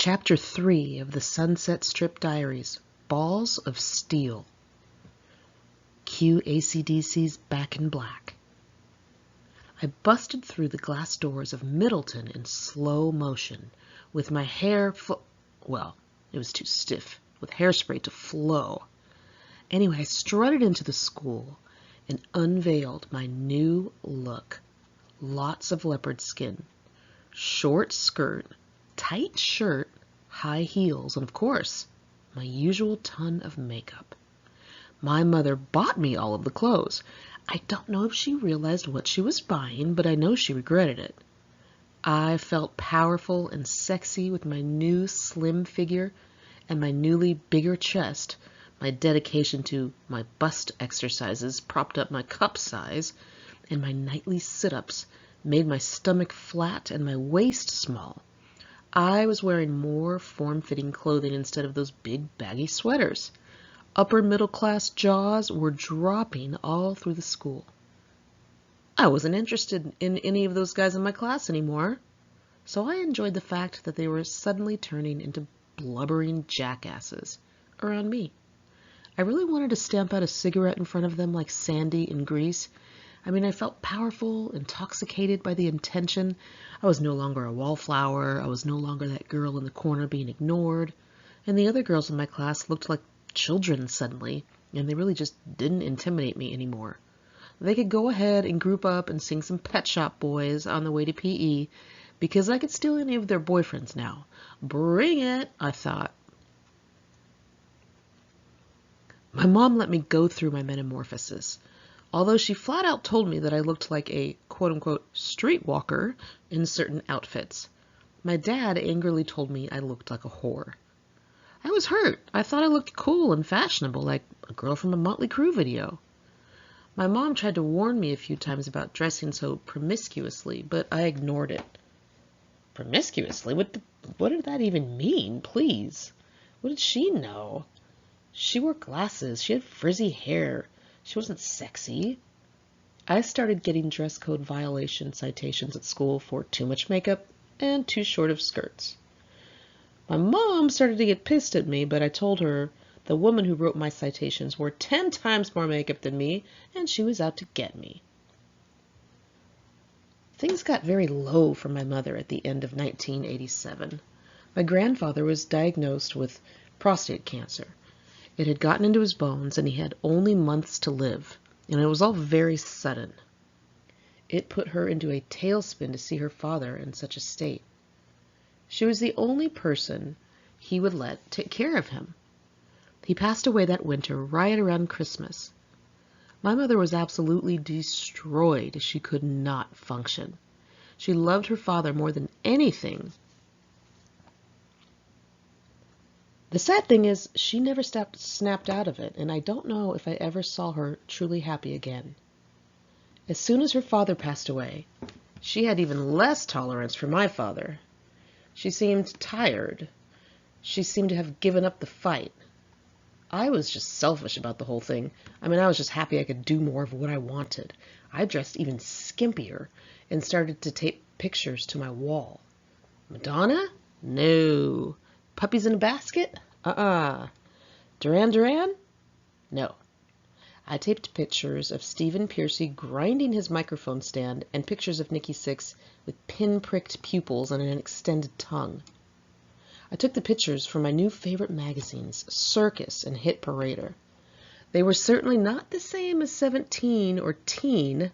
Chapter 3 of the Sunset Strip Diaries, Balls of Steel. Cue AC/DC's Back in Black. I busted through the glass doors of Middleton in slow motion, with my hair well, it was too stiff, with hairspray to flow. Anyway, I strutted into the school and unveiled my new look. Lots of leopard skin, short skirt, tight shirt, high heels, and of course, my usual ton of makeup. My mother bought me all of the clothes. I don't know if she realized what she was buying, but I know she regretted it. I felt powerful and sexy with my new slim figure and my newly bigger chest. My dedication to my bust exercises propped up my cup size, and my nightly sit-ups made my stomach flat and my waist small. I was wearing more form-fitting clothing instead of those big baggy sweaters. Upper middle class jaws were dropping all through the school. I wasn't interested in any of those guys in my class anymore, so I enjoyed the fact that they were suddenly turning into blubbering jackasses around me. I really wanted to stamp out a cigarette in front of them like Sandy in Grease. I felt powerful, intoxicated by the intention. I was no longer a wallflower. I was no longer that girl in the corner being ignored. And the other girls in my class looked like children suddenly, and they really just didn't intimidate me anymore. They could go ahead and group up and sing some Pet Shop Boys on the way to PE, because I could steal any of their boyfriends now. Bring it, I thought. My mom let me go through my metamorphosis, although she flat out told me that I looked like a quote-unquote streetwalker in certain outfits. My dad angrily told me I looked like a whore. I was hurt. I thought I looked cool and fashionable, like a girl from a Motley Crue video. My mom tried to warn me a few times about dressing so promiscuously, but I ignored it. Promiscuously? What did that even mean, please? What did she know? She wore glasses. She had frizzy hair. She wasn't sexy. I started getting dress code violation citations at school for too much makeup and too short of skirts. My mom started to get pissed at me, but I told her the woman who wrote my citations wore 10 times more makeup than me, and she was out to get me. Things got very low for my mother at the end of 1987. My grandfather was diagnosed with prostate cancer. It had gotten into his bones, and he had only months to live, and it was all very sudden. It put her into a tailspin to see her father in such a state. She was the only person he would let take care of him. He passed away that winter right around Christmas. My mother was absolutely destroyed. She could not function. She loved her father more than anything. The sad thing is, she never snapped out of it, and I don't know if I ever saw her truly happy again. As soon as her father passed away, she had even less tolerance for my father. She seemed tired. She seemed to have given up the fight. I was just selfish about the whole thing. I was just happy I could do more of what I wanted. I dressed even skimpier and started to tape pictures to my wall. Madonna? No. Puppies in a basket? Duran Duran? No. I taped pictures of Stephen Piercy grinding his microphone stand and pictures of Nikki Sixx with pin-pricked pupils and an extended tongue. I took the pictures from my new favorite magazines, Circus and Hit Parader. They were certainly not the same as 17 or Teen.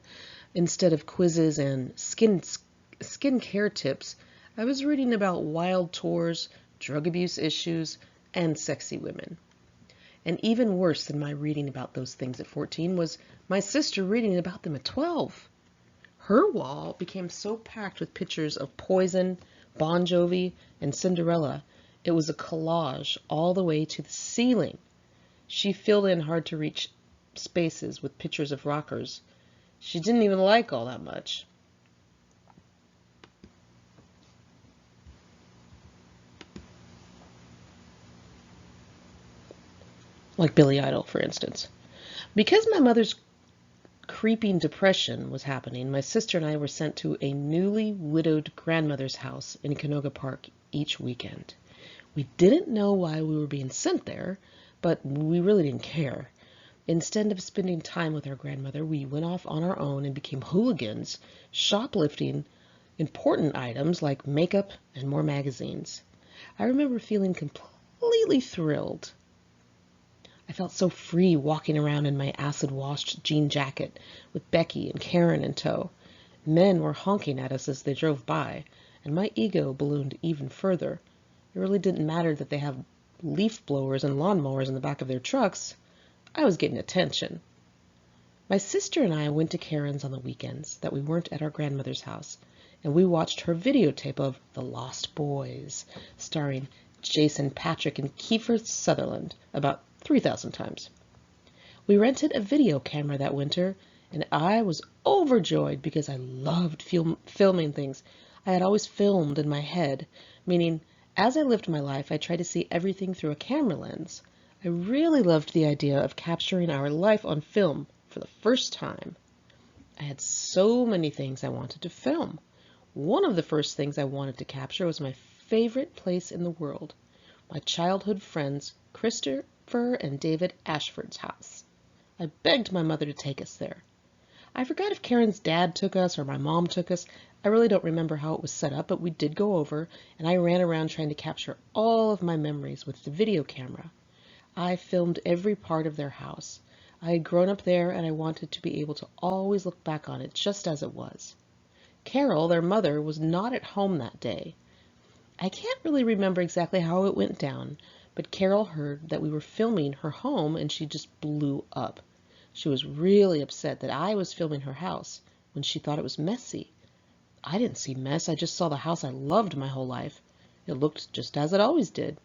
Instead of quizzes and skincare tips, I was reading about wild tours, drug abuse issues, and sexy women. And even worse than my reading about those things at 14 was my sister reading about them at 12. Her wall became so packed with pictures of Poison, Bon Jovi, and Cinderella, it was a collage all the way to the ceiling. She filled in hard-to-reach spaces with pictures of rockers she didn't even like all that much. Like Billy Idol, for instance. Because my mother's creeping depression was happening, my sister and I were sent to a newly widowed grandmother's house in Canoga Park each weekend. We didn't know why we were being sent there, but we really didn't care. Instead of spending time with our grandmother, we went off on our own and became hooligans, shoplifting important items like makeup and more magazines. I remember feeling completely thrilled. I felt so free walking around in my acid-washed jean jacket with Becky and Karen in tow. Men were honking at us as they drove by, and my ego ballooned even further. It really didn't matter that they have leaf blowers and lawnmowers in the back of their trucks. I was getting attention. My sister and I went to Karen's on the weekends that we weren't at our grandmother's house, and we watched her videotape of The Lost Boys, starring Jason Patric and Kiefer Sutherland, about 3,000 times. We rented a video camera that winter, and I was overjoyed because I loved filming things I had always filmed in my head, meaning as I lived my life, I tried to see everything through a camera lens. I really loved the idea of capturing our life on film for the first time. I had so many things I wanted to film. One of the first things I wanted to capture was my favorite place in the world, my childhood friends Christopher and David Ashford's house. I begged my mother to take us there. I forgot if Karen's dad took us or my mom took us. I really don't remember how it was set up, but we did go over, and I ran around trying to capture all of my memories with the video camera. I filmed every part of their house. I had grown up there, and I wanted to be able to always look back on it just as it was. Carol, their mother, was not at home that day. I can't really remember exactly how it went down, but Carol heard that we were filming her home, and she just blew up. She was really upset that I was filming her house when she thought it was messy. I didn't see mess. I just saw the house I loved my whole life. It looked just as it always did.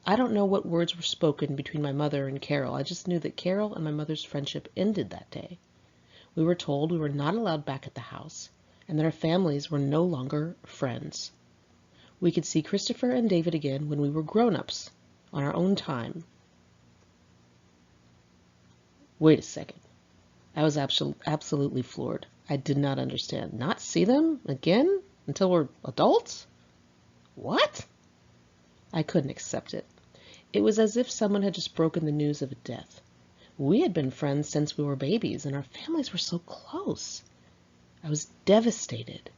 I don't know what words were spoken between my mother and Carol. I just knew that Carol and my mother's friendship ended that day. We were told we were not allowed back at the house, and that our families were no longer friends. We could see Christopher and David again when we were grown-ups, on our own time. Wait a second. I was absolutely floored. I did not understand. Not see them again until we're adults? What? I couldn't accept it. It was as if someone had just broken the news of a death. We had been friends since we were babies, and our families were so close. I was devastated.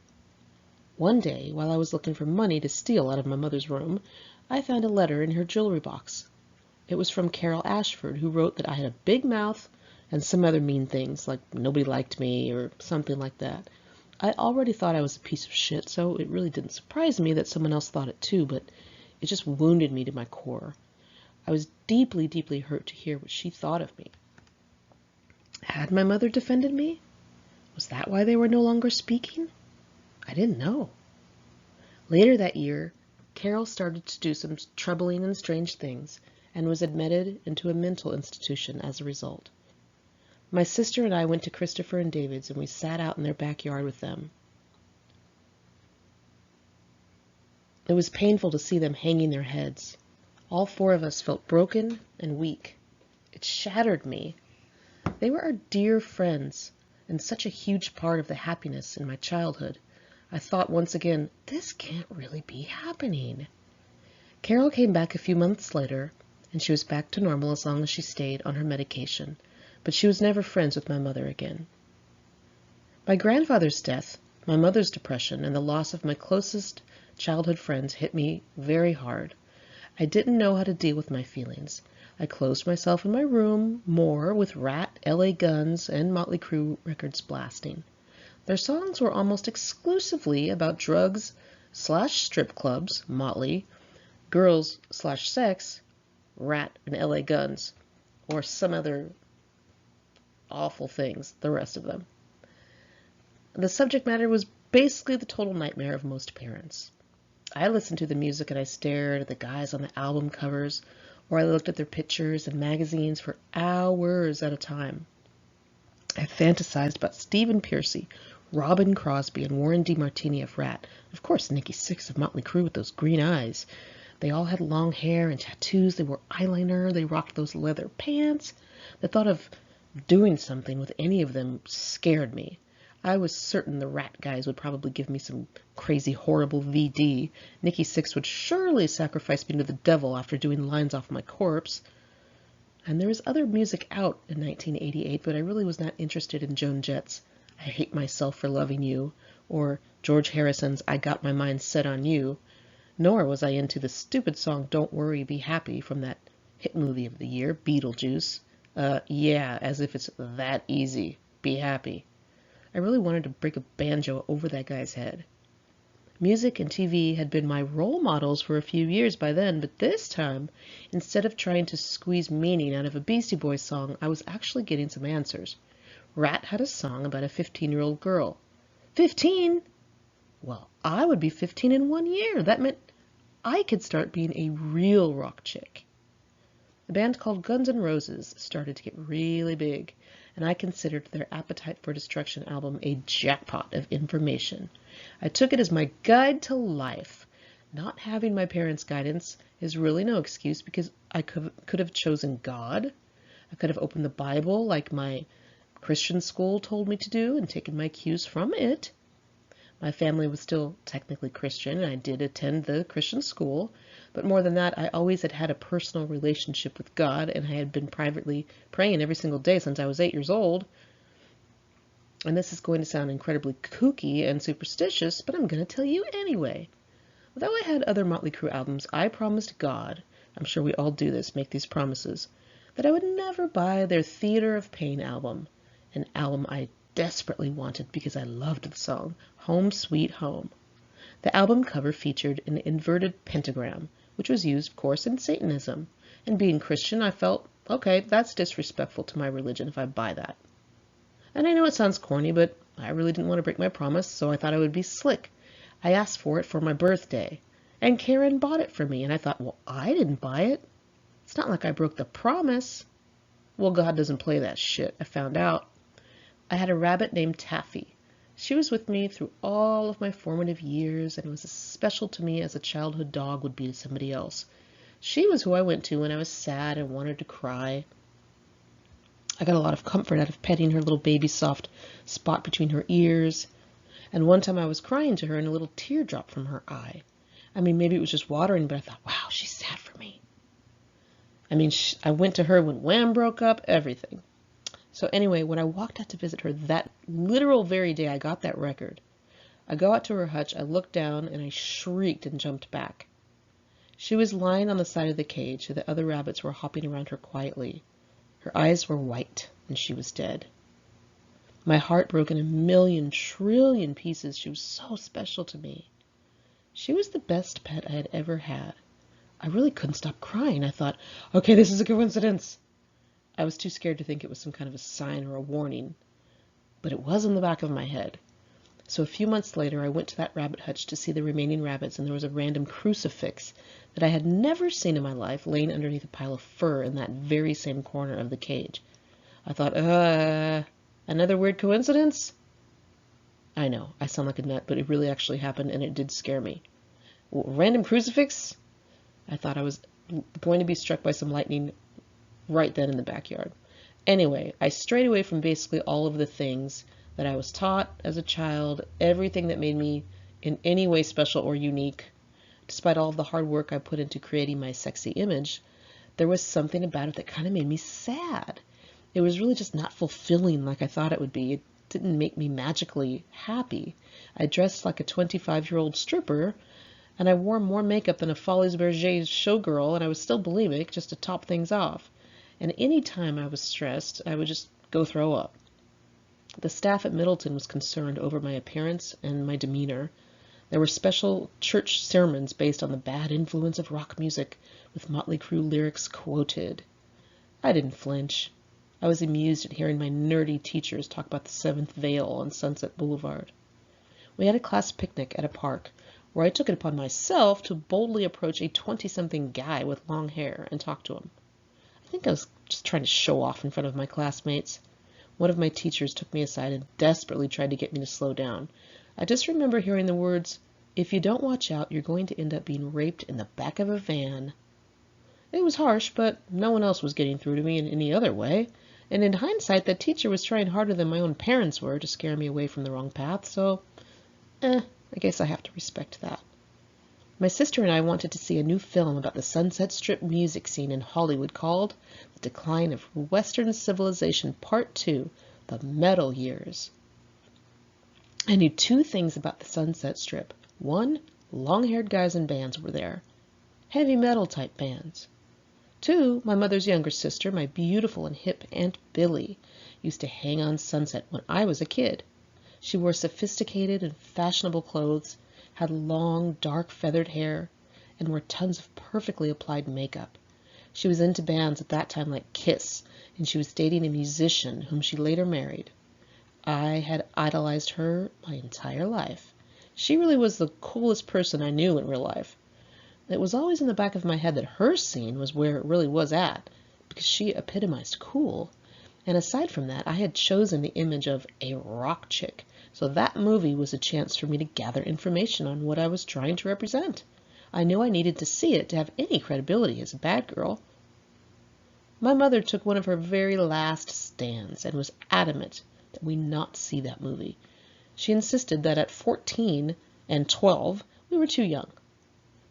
One day, while I was looking for money to steal out of my mother's room, I found a letter in her jewelry box. It was from Carol Ashford, who wrote that I had a big mouth and some other mean things, like nobody liked me or something like that. I already thought I was a piece of shit, so it really didn't surprise me that someone else thought it too, but it just wounded me to my core. I was deeply, deeply hurt to hear what she thought of me. Had my mother defended me? Was that why they were no longer speaking? I didn't know. Later that year, Carol started to do some troubling and strange things, and was admitted into a mental institution as a result. My sister and I went to Christopher and David's, and we sat out in their backyard with them. It was painful to see them hanging their heads. All four of us felt broken and weak. It shattered me. They were our dear friends, and such a huge part of the happiness in my childhood. I thought once again, this can't really be happening. Carol came back a few months later, and she was back to normal as long as she stayed on her medication, but she was never friends with my mother again. My grandfather's death, my mother's depression, and the loss of my closest childhood friends hit me very hard. I didn't know how to deal with my feelings. I closed myself in my room more with Rat, L.A. Guns, and Motley Crue records blasting. Their songs were almost exclusively about drugs/strip clubs, Motley, girls/sex, Rat and L.A. Guns, or some other awful things, the rest of them. The subject matter was basically the total nightmare of most parents. I listened to the music and I stared at the guys on the album covers, or I looked at their pictures and magazines for hours at a time. I fantasized about Stephen Pearcy, Robin Crosby, and Warren DeMartini of Rat. Of course, Nikki Sixx of Motley Crue with those green eyes. They all had long hair and tattoos. They wore eyeliner. They rocked those leather pants. The thought of doing something with any of them scared me. I was certain the Rat guys would probably give me some crazy, horrible VD. Nikki Sixx would surely sacrifice me to the devil after doing lines off my corpse. And there was other music out in 1988, but I really was not interested in Joan Jett's I Hate Myself for Loving You, or George Harrison's I Got My Mind Set on You, nor was I into the stupid song Don't Worry, Be Happy from that hit movie of the year, Beetlejuice. Yeah, as if it's that easy. Be happy. I really wanted to break a banjo over that guy's head. Music and TV had been my role models for a few years by then, but this time, instead of trying to squeeze meaning out of a Beastie Boys song, I was actually getting some answers. Rat had a song about a 15-year-old girl. 15? Well, I would be 15 in 1 year. That meant I could start being a real rock chick. A band called Guns N' Roses started to get really big, and I considered their Appetite for Destruction album a jackpot of information. I took it as my guide to life. Not having my parents' guidance is really no excuse because I could have chosen God. I could have opened the Bible like my Christian school told me to do and taken my cues from it. My family was still technically Christian, and I did attend the Christian school, but more than that, I always had a personal relationship with God, and I had been privately praying every single day since I was 8 years old. And this is going to sound incredibly kooky and superstitious, but I'm going to tell you anyway. Though I had other Motley Crue albums, I promised God, I'm sure we all do this, make these promises, that I would never buy their Theater of Pain album, an album I desperately wanted because I loved the song, Home Sweet Home. The album cover featured an inverted pentagram, which was used, of course, in Satanism. And being Christian, I felt, okay, that's disrespectful to my religion if I buy that. And I know it sounds corny, but I really didn't want to break my promise, so I thought I would be slick. I asked for it for my birthday, and Karen bought it for me, and I thought, well, I didn't buy it. It's not like I broke the promise. Well, God doesn't play that shit, I found out. I had a rabbit named Taffy. She was with me through all of my formative years and was as special to me as a childhood dog would be to somebody else. She was who I went to when I was sad and wanted to cry. I got a lot of comfort out of petting her little baby soft spot between her ears. And one time I was crying to her and a little tear dropped from her eye. I mean, maybe it was just watering, but I thought, wow, she's sad for me. I mean, I went to her when Wham broke up, everything. So anyway, when I walked out to visit her that literal very day I got that record, I go out to her hutch, I looked down, and I shrieked and jumped back. She was lying on the side of the cage, so the other rabbits were hopping around her quietly. Her eyes were white, and she was dead. My heart broke in a million trillion pieces. She was so special to me. She was the best pet I had ever had. I really couldn't stop crying. I thought, okay, this is a coincidence. I was too scared to think it was some kind of a sign or a warning, but it was in the back of my head. So a few months later, I went to that rabbit hutch to see the remaining rabbits, and there was a random crucifix that I had never seen in my life laying underneath a pile of fur in that very same corner of the cage. I thought, another weird coincidence? I know, I sound like a nut, but it really actually happened, and it did scare me. Random crucifix? I thought I was going to be struck by some lightning right then in the backyard. Anyway, I strayed away from basically all of the things that I was taught as a child, everything that made me in any way special or unique. Despite all of the hard work I put into creating my sexy image, there was something about it that kind of made me sad. It was really just not fulfilling like I thought it would be. It didn't make me magically happy. I dressed like a 25-year-old stripper, and I wore more makeup than a Folies Bergère showgirl, and I was still bulimic just to top things off. And any time I was stressed, I would just go throw up. The staff at Middleton was concerned over my appearance and my demeanor. There were special church sermons based on the bad influence of rock music, with Motley Crue lyrics quoted. I didn't flinch. I was amused at hearing my nerdy teachers talk about the Seventh Veil on Sunset Boulevard. We had a class picnic at a park, where I took it upon myself to boldly approach a 20-something guy with long hair and talk to him. I think I was just trying to show off in front of my classmates. One of my teachers took me aside and desperately tried to get me to slow down. I just remember hearing the words, "If you don't watch out, you're going to end up being raped in the back of a van." It was harsh, but no one else was getting through to me in any other way, And in hindsight, that teacher was trying harder than my own parents were to scare me away from the wrong path, so, I guess I have to respect that. My sister and I wanted to see a new film about the Sunset Strip music scene in Hollywood called The Decline of Western Civilization Part 2, The Metal Years. I knew two things about the Sunset Strip. One, long-haired guys in bands were there. Heavy metal type bands. Two, my mother's younger sister, my beautiful and hip Aunt Billy, used to hang on Sunset when I was a kid. She wore sophisticated and fashionable clothes, had long, dark feathered hair, and wore tons of perfectly applied makeup. She was into bands at that time like Kiss, and she was dating a musician whom she later married. I had idolized her my entire life. She really was the coolest person I knew in real life. It was always in the back of my head that her scene was where it really was at, because she epitomized cool. And aside from that, I had chosen the image of a rock chick, so that movie was a chance for me to gather information on what I was trying to represent. I knew I needed to see it to have any credibility as a bad girl. My mother took one of her very last stands and was adamant that we not see that movie. She insisted that at 14 and 12, we were too young.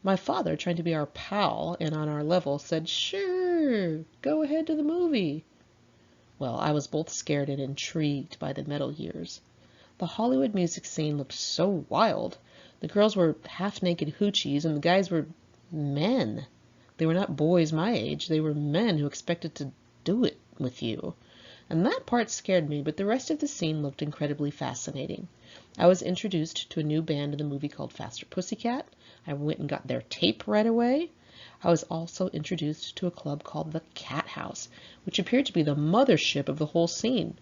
My father, trying to be our pal and on our level, said, "Sure, go ahead to the movie." Well, I was both scared and intrigued by the metal years. The Hollywood music scene looked so wild. The girls were half-naked hoochies, and the guys were men. They were not boys my age. They were men who expected to do it with you. And that part scared me, but the rest of the scene looked incredibly fascinating. I was introduced to a new band in the movie called Faster Pussycat. I went and got their tape right away. I was also introduced to a club called the Cat House, which appeared to be the mothership of the whole scene.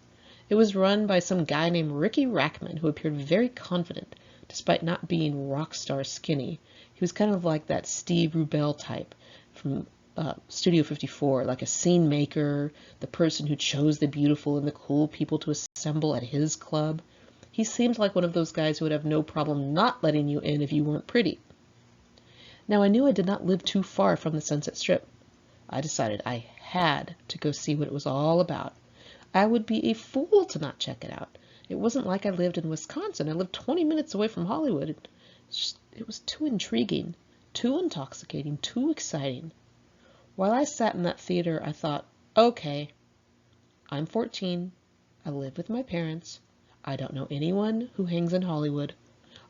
It was run by some guy named Ricky Rackman, who appeared very confident, despite not being rock star skinny. He was kind of like that Steve Rubell type from Studio 54, like a scene maker, the person who chose the beautiful and the cool people to assemble at his club. He seemed like one of those guys who would have no problem not letting you in if you weren't pretty. Now, I knew I did not live too far from the Sunset Strip. I decided I had to go see what it was all about. I would be a fool to not check it out. It wasn't like I lived in Wisconsin. I lived 20 minutes away from Hollywood. It was too intriguing, too intoxicating, too exciting. While I sat in that theater, I thought, okay, I'm 14. I live with my parents. I don't know anyone who hangs in Hollywood.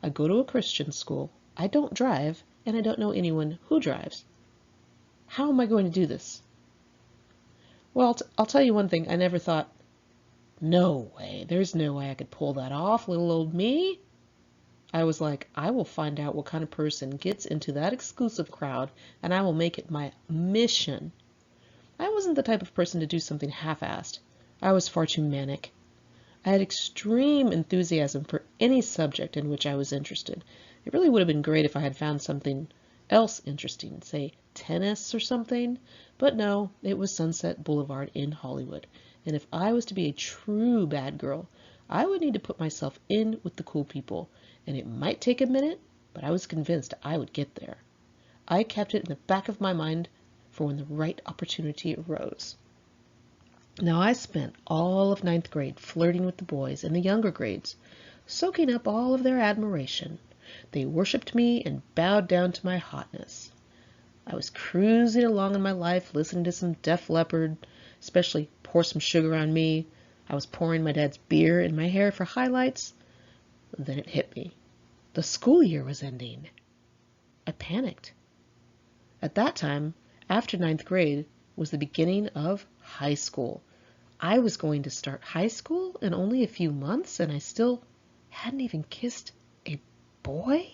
I go to a Christian school. I don't drive, and I don't know anyone who drives. How am I going to do this? Well, I'll tell you one thing. I never thought, no way, there's no way I could pull that off, little old me. I was like, I will find out what kind of person gets into that exclusive crowd, and I will make it my mission. I wasn't the type of person to do something half-assed. I was far too manic. I had extreme enthusiasm for any subject in which I was interested. It really would have been great if I had found something else interesting, say tennis or something, but no, it was Sunset Boulevard in Hollywood, and if I was to be a true bad girl, I would need to put myself in with the cool people, and it might take a minute, but I was convinced I would get there. I kept it in the back of my mind for when the right opportunity arose. Now, I spent all of 9th grade flirting with the boys in the younger grades, soaking up all of their admiration. They worshipped me and bowed down to my hotness. I was cruising along in my life, listening to some Def Leppard, especially Pour Some Sugar on Me. I was pouring my dad's beer in my hair for highlights. Then it hit me. The school year was ending. I panicked. At that time, after 9th grade, was the beginning of high school. I was going to start high school in only a few months, and I still hadn't even kissed a boy?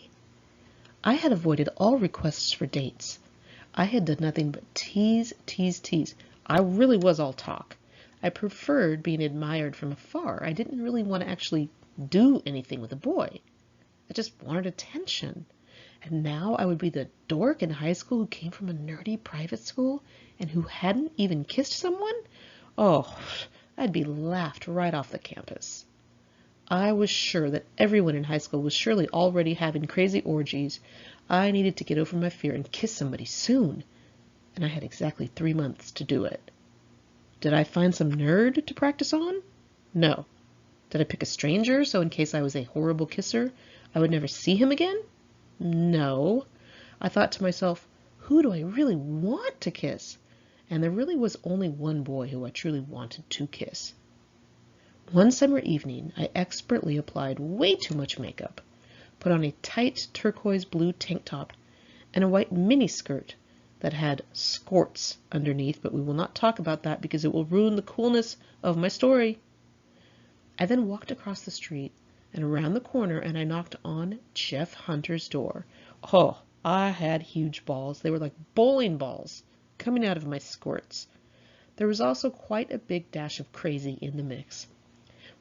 I had avoided all requests for dates. I had done nothing but tease, tease, tease. I really was all talk. I preferred being admired from afar. I didn't really want to actually do anything with a boy. I just wanted attention. And now I would be the dork in high school who came from a nerdy private school and who hadn't even kissed someone? Oh, I'd be laughed right off the campus. I was sure that everyone in high school was surely already having crazy orgies. I needed to get over my fear and kiss somebody soon, and I had exactly 3 months to do it. Did I find some nerd to practice on? No. Did I pick a stranger so in case I was a horrible kisser, I would never see him again? No. I thought to myself, who do I really want to kiss? And there really was only one boy who I truly wanted to kiss. One summer evening, I expertly applied way too much makeup, put on a tight turquoise blue tank top and a white mini skirt that had skorts underneath, but we will not talk about that because it will ruin the coolness of my story. I then walked across the street and around the corner, and I knocked on Jeff Hunter's door. Oh, I had huge balls. They were like bowling balls coming out of my skirts. There was also quite a big dash of crazy in the mix.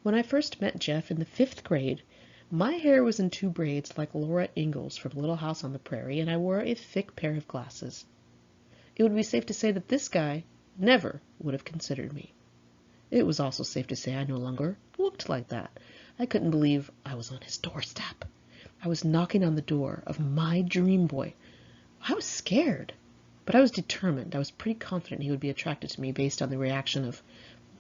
When I first met Jeff in the 5th grade, my hair was in 2 braids like Laura Ingalls from Little House on the Prairie, and I wore a thick pair of glasses. It would be safe to say that this guy never would have considered me. It was also safe to say I no longer looked like that. I couldn't believe I was on his doorstep. I was knocking on the door of my dream boy. I was scared, but I was determined. I was pretty confident he would be attracted to me based on the reaction of,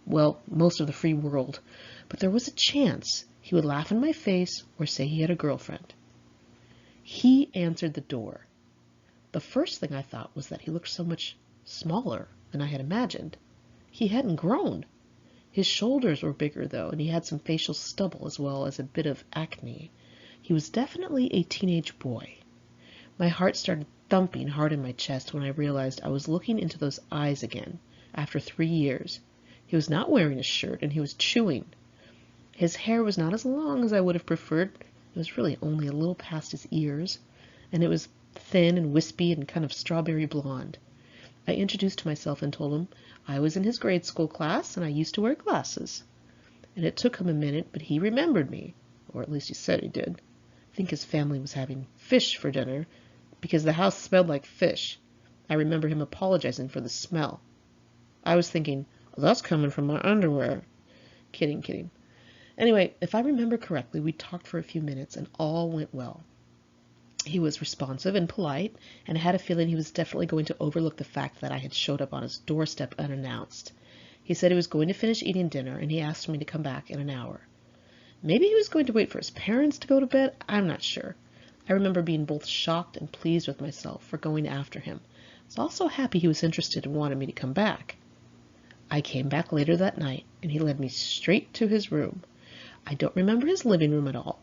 well, most of the free world. But there was a chance he would laugh in my face or say he had a girlfriend. He answered the door. The first thing I thought was that he looked so much smaller than I had imagined. He hadn't grown. His shoulders were bigger, though, and he had some facial stubble as well as a bit of acne. He was definitely a teenage boy. My heart started thumping hard in my chest when I realized I was looking into those eyes again after 3 years. He was not wearing a shirt, and he was chewing. His hair was not as long as I would have preferred. It was really only a little past his ears, and it was thin and wispy and kind of strawberry blonde. I introduced myself and told him I was in his grade school class and I used to wear glasses. And it took him a minute, but he remembered me, or at least he said he did. I think his family was having fish for dinner because the house smelled like fish. I remember him apologizing for the smell. I was thinking, oh, that's coming from my underwear. Kidding, kidding. Anyway, if I remember correctly, we talked for a few minutes and all went well. He was responsive and polite, and I had a feeling he was definitely going to overlook the fact that I had showed up on his doorstep unannounced. He said he was going to finish eating dinner, and he asked me to come back in an hour. Maybe he was going to wait for his parents to go to bed. I'm not sure. I remember being both shocked and pleased with myself for going after him. I was also happy he was interested and wanted me to come back. I came back later that night, and he led me straight to his room. I don't remember his living room at all.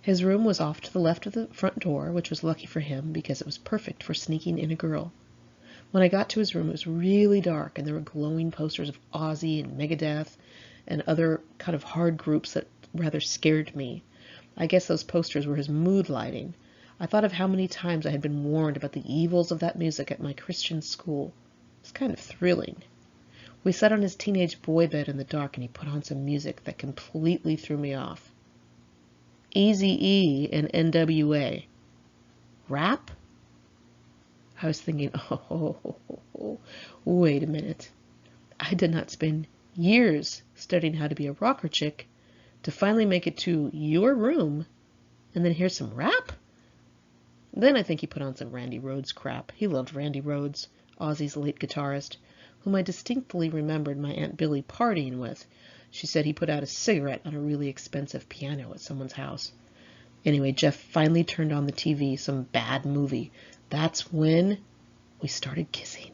His room was off to the left of the front door, which was lucky for him because it was perfect for sneaking in a girl. When I got to his room, it was really dark, and there were glowing posters of Ozzy and Megadeth and other kind of hard groups that rather scared me. I guess those posters were his mood lighting. I thought of how many times I had been warned about the evils of that music at my Christian school. It was kind of thrilling. We sat on his teenage boy bed in the dark, and he put on some music that completely threw me off. Eazy-E and NWA. Rap? I was thinking, oh, wait a minute. I did not spend years studying how to be a rocker chick to finally make it to your room and then hear some rap? Then I think he put on some Randy Rhoads crap. He loved Randy Rhoads, Ozzy's late guitarist, whom I distinctly remembered my Aunt Billy partying with. She said he put out a cigarette on a really expensive piano at someone's house. Anyway, Jeff finally turned on the TV, some bad movie. That's when we started kissing.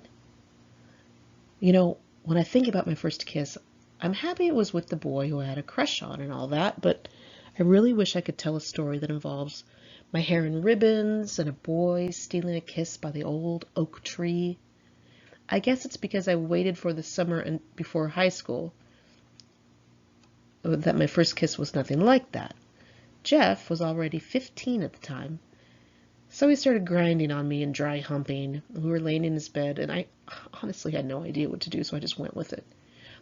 You know, when I think about my first kiss, I'm happy it was with the boy who I had a crush on and all that, but I really wish I could tell a story that involves my hair in ribbons and a boy stealing a kiss by the old oak tree. I guess it's because I waited for the summer and before high school that my first kiss was nothing like that. Jeff was already 15 at the time, so he started grinding on me and dry humping. We were laying in his bed, and I honestly had no idea what to do, so I just went with it.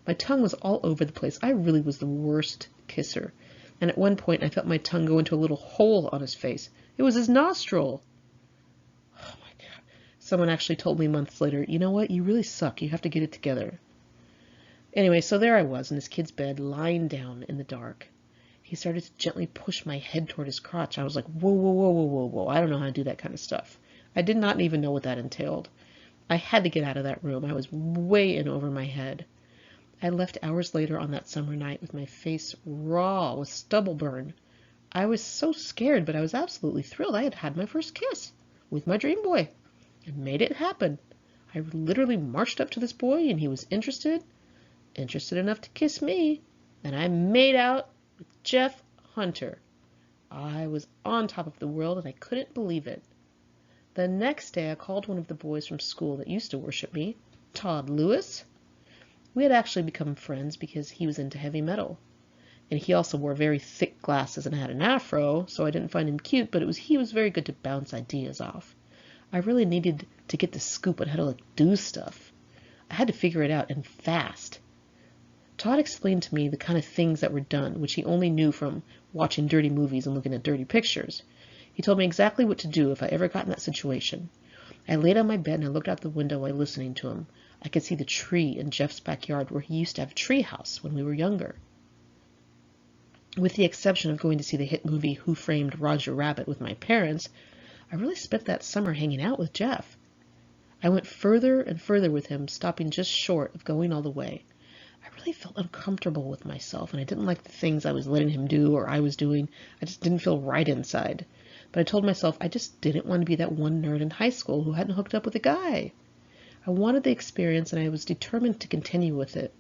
My tongue was all over the place. I really was the worst kisser, and at one point I felt my tongue go into a little hole on his face. It was his nostril. Oh my God. Someone actually told me months later, you know what, you really suck. You have to get it together. Anyway, so there I was in this kid's bed, lying down in the dark. He started to gently push my head toward his crotch. I was like, whoa, whoa, whoa, whoa, whoa, whoa. I don't know how to do that kind of stuff. I did not even know what that entailed. I had to get out of that room. I was way in over my head. I left hours later on that summer night with my face raw with stubble burn. I was so scared, but I was absolutely thrilled. I had had my first kiss with my dream boy and made it happen. I literally marched up to this boy, and he was interested enough to kiss me, and I made out with Jeff Hunter. I was on top of the world, and I couldn't believe it. The next day, I called one of the boys from school that used to worship me, Todd Lewis. We had actually become friends because he was into heavy metal. And he also wore very thick glasses and had an afro, so I didn't find him cute, but he was very good to bounce ideas off. I really needed to get the scoop on how to do stuff. I had to figure it out, and fast. Todd explained to me the kind of things that were done, which he only knew from watching dirty movies and looking at dirty pictures. He told me exactly what to do if I ever got in that situation. I laid on my bed and I looked out the window while listening to him. I could see the tree in Jeff's backyard where he used to have a tree house when we were younger. With the exception of going to see the hit movie Who Framed Roger Rabbit with my parents, I really spent that summer hanging out with Jeff. I went further and further with him, stopping just short of going all the way. I really felt uncomfortable with myself, and I didn't like the things I was letting him do or I was doing. I just didn't feel right inside. But I told myself I just didn't want to be that one nerd in high school who hadn't hooked up with a guy. I wanted the experience, and I was determined to continue with it.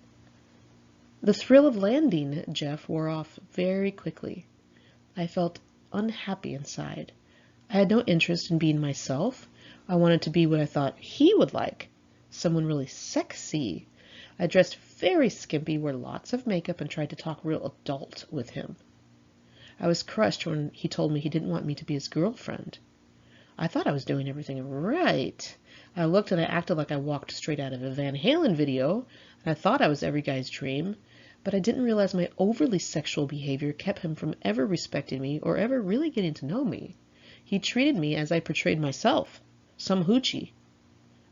The thrill of landing Jeff wore off very quickly. I felt unhappy inside. I had no interest in being myself. I wanted to be what I thought he would like, someone really sexy. I dressed very skimpy, wore lots of makeup, and tried to talk real adult with him. I was crushed when he told me he didn't want me to be his girlfriend. I thought I was doing everything right. I looked and I acted like I walked straight out of a Van Halen video, and I thought I was every guy's dream, but I didn't realize my overly sexual behavior kept him from ever respecting me or ever really getting to know me. He treated me as I portrayed myself, some hoochie.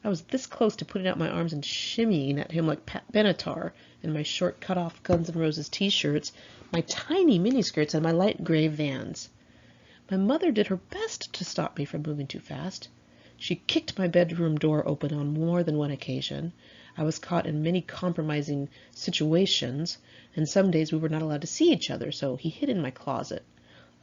I was this close to putting out my arms and shimmying at him like Pat Benatar in my short cut-off Guns N' Roses t-shirts, my tiny miniskirts, and my light gray Vans. My mother did her best to stop me from moving too fast. She kicked my bedroom door open on more than one occasion. I was caught in many compromising situations, and some days we were not allowed to see each other, so he hid in my closet.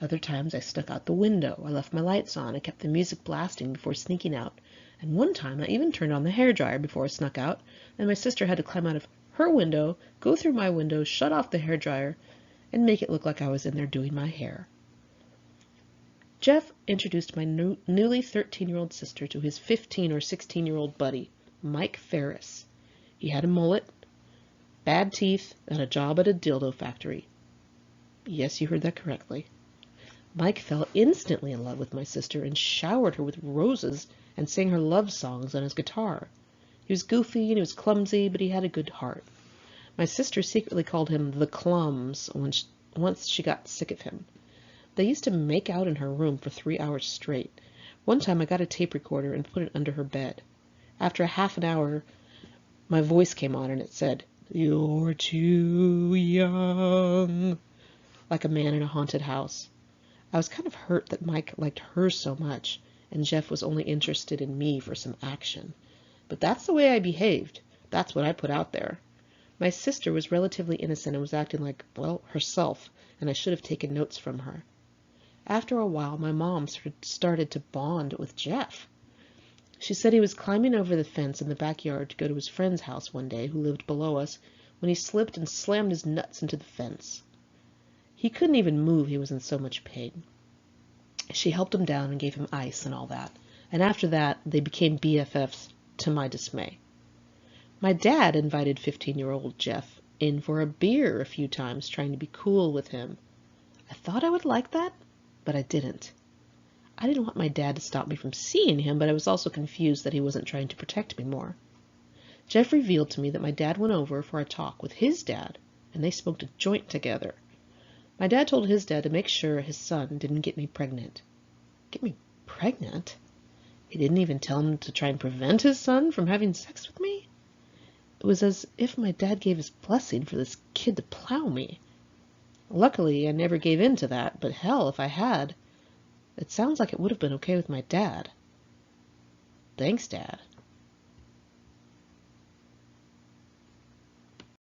Other times I snuck out the window. I left my lights on. I kept the music blasting before sneaking out. And one time I even turned on the hairdryer before I snuck out, and my sister had to climb out of her window, go through my window, shut off the hairdryer, and make it look like I was in there doing my hair. Jeff introduced my newly 13-year-old sister to his 15 or 16-year-old buddy, Mike Ferris. He had a mullet, bad teeth, and a job at a dildo factory. Yes, you heard that correctly. Mike fell instantly in love with my sister and showered her with roses and sang her love songs on his guitar. He was goofy and he was clumsy, but he had a good heart. My sister secretly called him the Clums once she got sick of him. They used to make out in her room for 3 hours straight. One time I got a tape recorder and put it under her bed. After a half an hour, my voice came on and it said, "You're too young," like a man in a haunted house. I was kind of hurt that Mike liked her so much, and Jeff was only interested in me for some action. But that's the way I behaved. That's what I put out there. My sister was relatively innocent and was acting like, well, herself, and I should have taken notes from her. After a while, my mom started to bond with Jeff. She said he was climbing over the fence in the backyard to go to his friend's house one day, who lived below us, when he slipped and slammed his nuts into the fence. He couldn't even move, he was in so much pain. She helped him down and gave him ice and all that, and after that, they became BFFs, to my dismay. My dad invited 15-year-old Jeff in for a beer a few times, trying to be cool with him. I thought I would like that, but I didn't. I didn't want my dad to stop me from seeing him, but I was also confused that he wasn't trying to protect me more. Jeff revealed to me that my dad went over for a talk with his dad, and they smoked a joint together. My dad told his dad to make sure his son didn't get me pregnant. Get me pregnant? He didn't even tell him to try and prevent his son from having sex with me? It was as if my dad gave his blessing for this kid to plow me. Luckily, I never gave in to that, but hell, if I had, it sounds like it would have been okay with my dad. Thanks, Dad.